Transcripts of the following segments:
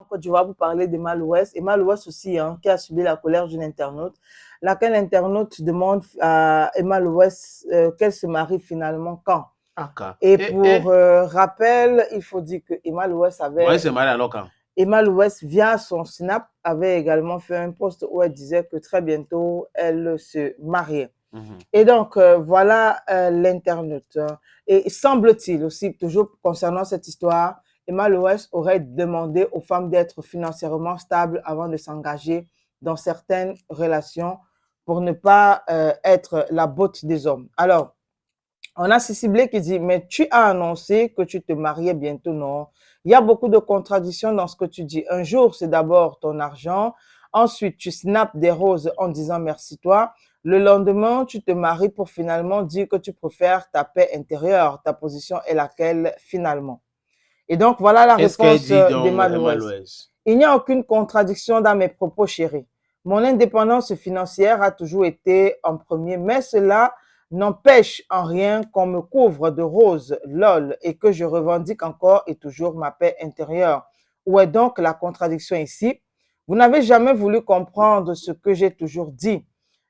Côte d'Ivoire pour parler d'Emma Louès. Emma Louès aussi, hein, qui a subi la colère d'une internaute, laquelle internaute demande à Emma Louès qu'elle se marie finalement quand. Et pour rappel, il faut dire que Emma Louès avait... Ouais, c'est marié alors quand? Emma Louès, via son Snap, avait également fait un post où elle disait que très bientôt, elle se mariait. Et donc, voilà l'internaute. Et semble-t-il aussi, toujours concernant cette histoire, Emma Louès aurait demandé aux femmes d'être financièrement stables avant de s'engager dans certaines relations pour ne pas être la botte des hommes. Alors, on a Cécile Blé qui dit, mais tu as annoncé que tu te mariais bientôt, non? Il y a beaucoup de contradictions dans ce que tu dis. Un jour, c'est d'abord ton argent. Ensuite, tu snaps des roses en disant merci toi. Le lendemain, tu te maries pour finalement dire que tu préfères ta paix intérieure. Ta position est laquelle finalement? Et donc, voilà la réponse d'Emma Louès. Il n'y a aucune contradiction dans mes propos, chérie. Mon indépendance financière a toujours été en premier, mais cela n'empêche en rien qu'on me couvre de roses, lol, et que je revendique encore et toujours ma paix intérieure. Où est donc la contradiction ici? Vous n'avez jamais voulu comprendre ce que j'ai toujours dit.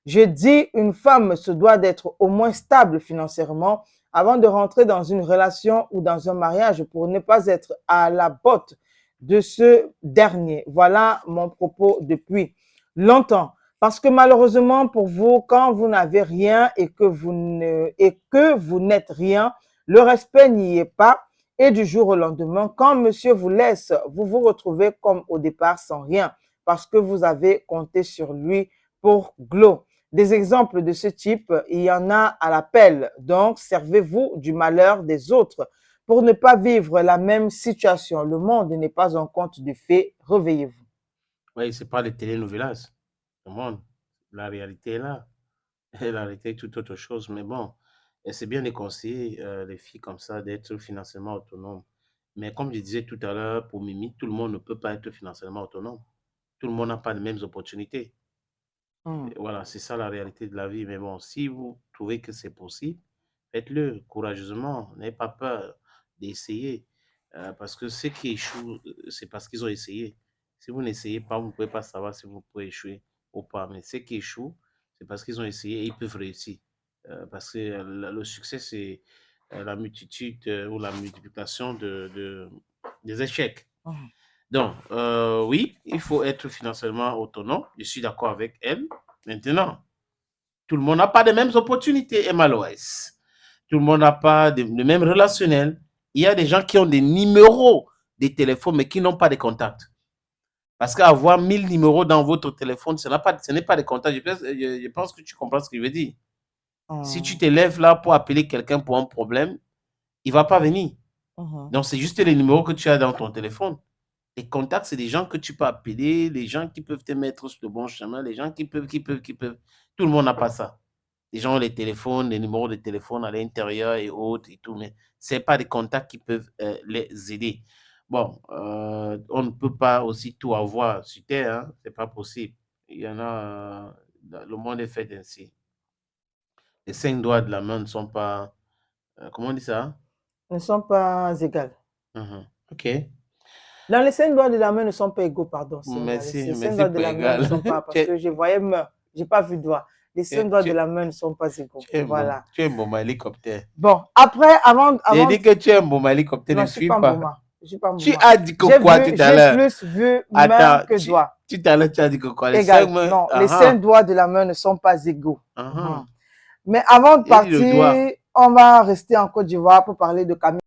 Je dis une femme se doit d'être au moins stable financièrement avant de rentrer dans une relation ou dans un mariage pour ne pas être à la botte de ce dernier. Voilà mon propos depuis longtemps. Parce que malheureusement pour vous, quand vous n'avez rien et que vous n'êtes rien, le respect n'y est pas. Et du jour au lendemain, quand monsieur vous laisse, vous vous retrouvez comme au départ sans rien parce que vous avez compté sur lui pour glow. Des exemples de ce type, il y en a à l'appel. Donc, servez-vous du malheur des autres pour ne pas vivre la même situation. Le monde n'est pas un conte de fées. Réveillez-vous. Oui, c'est pas les télénovelas. Le monde, la réalité est là. Et la réalité est tout autre chose. Mais bon, et c'est bien de conseiller les filles comme ça d'être financièrement autonomes. Mais comme je disais tout à l'heure, pour Mimi, tout le monde ne peut pas être financièrement autonome. Tout le monde n'a pas les mêmes opportunités. Et voilà, c'est ça la réalité de la vie. Mais bon, si vous trouvez que c'est possible, faites-le courageusement. N'ayez pas peur d'essayer. Parce que ceux qui échouent, c'est parce qu'ils ont essayé. Si vous n'essayez pas, vous ne pouvez pas savoir si vous pouvez échouer ou pas. Mais ceux qui échouent, c'est parce qu'ils ont essayé et ils peuvent réussir. Parce que le succès, c'est la multitude ou la multiplication des échecs. Donc, oui, il faut être financièrement autonome. Je suis d'accord avec elle. Maintenant, tout le monde n'a pas les mêmes opportunités, Emma Loès. Tout le monde n'a pas le même relationnel. Il y a des gens qui ont des numéros de téléphone, mais qui n'ont pas de contacts. Parce qu'avoir 1000 numéros dans votre téléphone, ce n'est pas des contacts. Je pense que tu comprends ce que je veux dire. Si tu te lèves là pour appeler quelqu'un pour un problème, il ne va pas venir. Donc, c'est juste les numéros que tu as dans ton téléphone. Les contacts, c'est des gens que tu peux appeler, les gens qui peuvent te mettre sur le bon chemin, les gens qui peuvent. Tout le monde n'a pas ça. Les gens ont les téléphones, les numéros de téléphone à l'intérieur et autres et tout, mais ce n'est pas des contacts qui peuvent les aider. Bon, on ne peut pas aussi tout avoir sur Terre, hein? Ce n'est pas possible. Il y en a, le monde est fait ainsi. Les 5 doigts de la main ne sont pas, comment on dit ça? Ne sont pas égales. OK. Non, les 5 doigts de la main ne sont pas égaux, pardon. Merci, les 5 merci doigts pour de la main ne sont pas, parce que je voyais main, je n'ai pas vu doigt. Les 5 doigts de la main ne sont pas égaux. Voilà. Tu es un bon hélicoptère. Bon, après, avant... J'ai dit que tu es un bon hélicoptère, non, ne suis pas. Je suis pas un Tu as dit que quoi tout à l'heure? J'ai plus vu main que doigt. Tout à l'heure, tu as dit que quoi? Les 5 mains. Non, les 5 doigts de la main ne sont pas égaux. Mais avant de partir, on va rester en Côte d'Ivoire pour parler de Camille.